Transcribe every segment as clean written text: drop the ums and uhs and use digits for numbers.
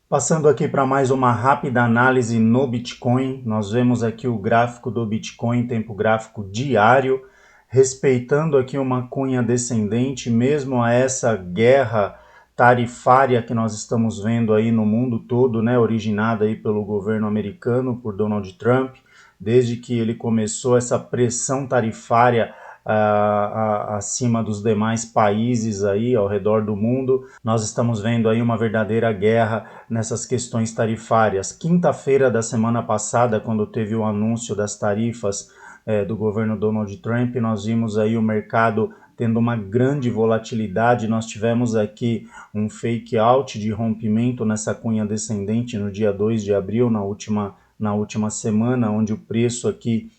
Passando aqui para mais uma rápida análise no Bitcoin, nós vemos aqui o gráfico do Bitcoin, tempo gráfico diário, respeitando aqui uma cunha descendente, mesmo a essa guerra tarifária que nós estamos vendo aí no mundo todo, né, originada aí pelo governo americano, por Donald Trump, desde que ele começou essa pressão tarifária acima dos demais países aí ao redor do mundo. Nós estamos vendo aí uma verdadeira guerra nessas questões tarifárias. Quinta-feira da semana passada, quando teve o anúncio das tarifas do governo Donald Trump, nós vimos aí o mercado tendo uma grande volatilidade. Nós tivemos aqui um fake out de rompimento nessa cunha descendente no dia 2 de abril, na última semana, onde o preço aqui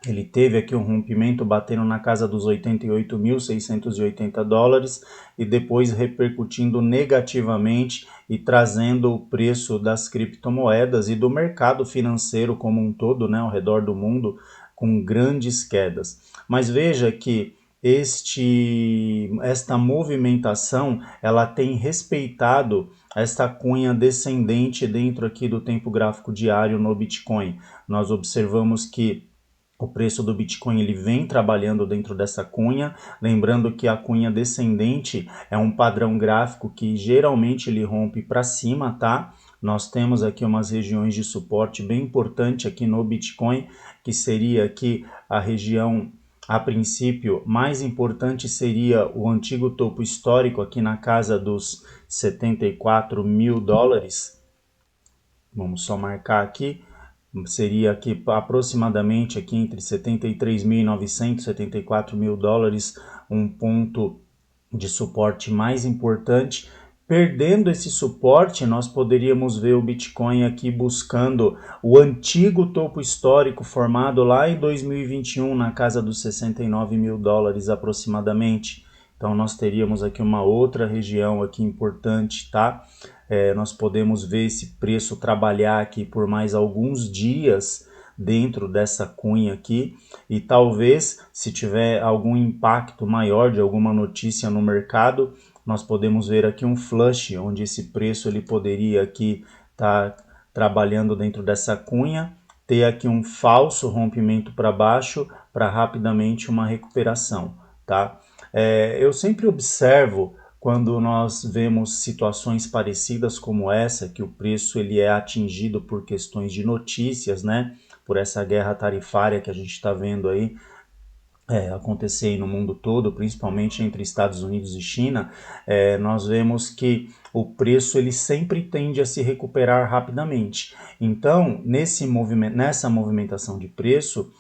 ele teve aqui um rompimento batendo na casa dos 88.680 dólares e depois repercutindo negativamente e trazendo o preço das criptomoedas e do mercado financeiro como um todo, né, ao redor do mundo, com grandes quedas. Mas veja que esta movimentação ela tem respeitado esta cunha descendente dentro aqui do tempo gráfico diário no Bitcoin. Nós observamos que o preço do Bitcoin ele vem trabalhando dentro dessa cunha, lembrando que a cunha descendente é um padrão gráfico que geralmente ele rompe para cima, tá? Nós temos aqui umas regiões de suporte bem importante aqui no Bitcoin, que seria aqui a região, a princípio, mais importante seria o antigo topo histórico aqui na casa dos 74 mil dólares. Vamos só marcar aqui. Seria aqui aproximadamente aqui entre 73.900 e 74 mil dólares, um ponto de suporte mais importante. Perdendo esse suporte, nós poderíamos ver o Bitcoin aqui buscando o antigo topo histórico formado lá em 2021 na casa dos 69 mil dólares aproximadamente. Então nós teríamos aqui uma outra região aqui importante, tá? Nós podemos ver esse preço trabalhar aqui por mais alguns dias dentro dessa cunha aqui e talvez se tiver algum impacto maior de alguma notícia no mercado, nós podemos ver aqui um flush onde esse preço ele poderia aqui estar trabalhando dentro dessa cunha, ter aqui um falso rompimento para baixo para rapidamente uma recuperação, tá? Eu sempre observo quando nós vemos situações parecidas como essa, que o preço ele é atingido por questões de notícias, né? Por essa guerra tarifária que a gente está vendo aí acontecer aí no mundo todo, principalmente entre Estados Unidos e China, nós vemos que o preço ele sempre tende a se recuperar rapidamente. Então, nessa movimentação de preço,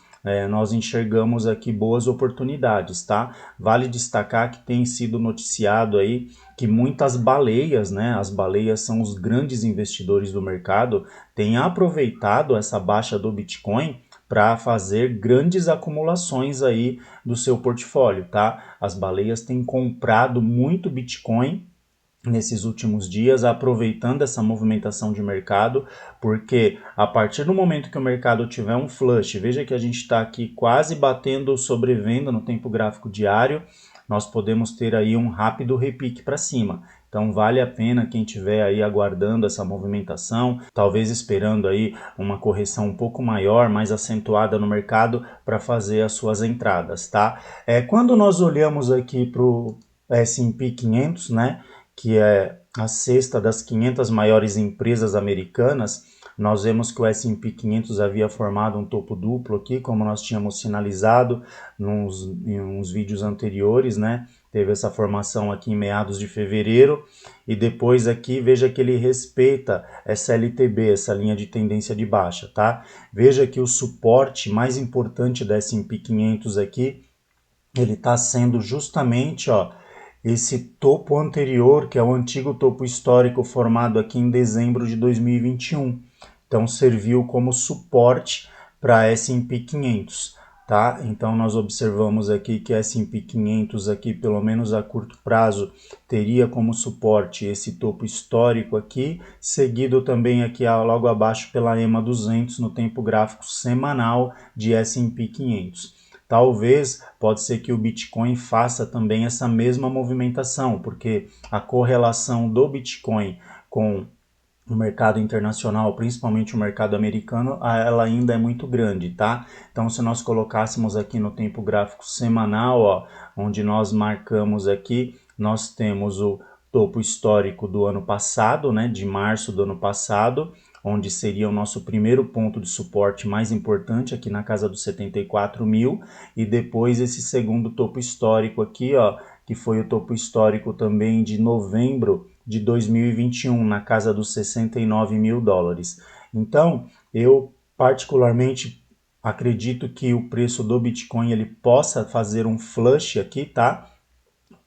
nós enxergamos aqui boas oportunidades, tá? Vale destacar que tem sido noticiado aí que muitas baleias, né? As baleias são os grandes investidores do mercado, têm aproveitado essa baixa do Bitcoin para fazer grandes acumulações aí do seu portfólio, tá? As baleias têm comprado muito Bitcoin nesses últimos dias, aproveitando essa movimentação de mercado, porque a partir do momento que o mercado tiver um flush, veja que a gente está aqui quase batendo sobrevenda no tempo gráfico diário, nós podemos ter aí um rápido repique para cima. Então vale a pena quem estiver aí aguardando essa movimentação, talvez esperando aí uma correção um pouco maior, mais acentuada no mercado para fazer as suas entradas, tá? Quando nós olhamos aqui para o S&P 500, né, que é a sexta das 500 maiores empresas americanas, nós vemos que o S&P 500 havia formado um topo duplo aqui, como nós tínhamos sinalizado em uns vídeos anteriores, né? Teve essa formação aqui em meados de fevereiro e depois aqui veja que ele respeita essa LTB, essa linha de tendência de baixa, tá? Veja que o suporte mais importante da S&P 500 aqui, ele está sendo justamente, ó, esse topo anterior, que é o antigo topo histórico formado aqui em dezembro de 2021. Então serviu como suporte para S&P 500, tá? Então nós observamos aqui que S&P 500 aqui, pelo menos a curto prazo, teria como suporte esse topo histórico aqui, seguido também aqui logo abaixo pela EMA 200 no tempo gráfico semanal de S&P 500. Talvez, pode ser que o Bitcoin faça também essa mesma movimentação, porque a correlação do Bitcoin com no mercado internacional, principalmente o mercado americano, ela ainda é muito grande, tá? Então, se nós colocássemos aqui no tempo gráfico semanal, ó, onde nós marcamos aqui, nós temos o topo histórico do ano passado, né, de março do ano passado, onde seria o nosso primeiro ponto de suporte mais importante aqui na casa dos 74 mil, e depois esse segundo topo histórico aqui, ó, que foi o topo histórico também de novembro de 2021, na casa dos 69 mil dólares. Então, eu particularmente acredito que o preço do Bitcoin ele possa fazer um flush aqui, tá?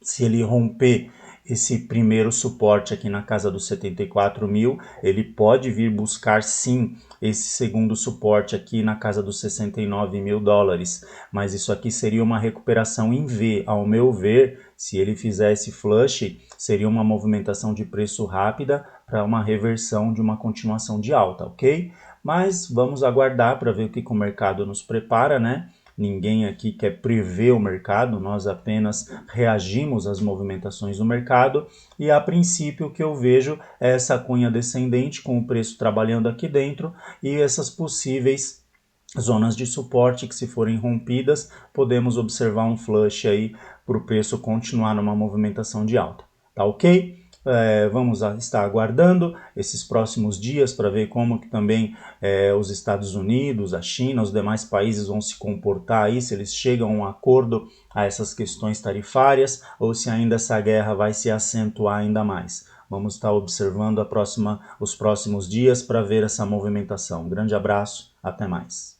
Se ele romper esse primeiro suporte aqui na casa dos 74 mil, ele pode vir buscar sim esse segundo suporte aqui na casa dos 69 mil dólares, mas isso aqui seria uma recuperação em V, ao meu ver. Se ele fizer esse flush, seria uma movimentação de preço rápida para uma reversão de uma continuação de alta, ok? Mas vamos aguardar para ver o que o mercado nos prepara, né? Ninguém aqui quer prever o mercado, nós apenas reagimos às movimentações do mercado, e a princípio o que eu vejo é essa cunha descendente com o preço trabalhando aqui dentro e essas possíveis zonas de suporte que, se forem rompidas, podemos observar um flush aí para o preço continuar numa movimentação de alta. Tá ok? Vamos estar aguardando esses próximos dias para ver como que também os Estados Unidos, a China, os demais países vão se comportar aí, se eles chegam a um acordo a essas questões tarifárias ou se ainda essa guerra vai se acentuar ainda mais. Vamos estar observando os próximos dias para ver essa movimentação. Um grande abraço, até mais.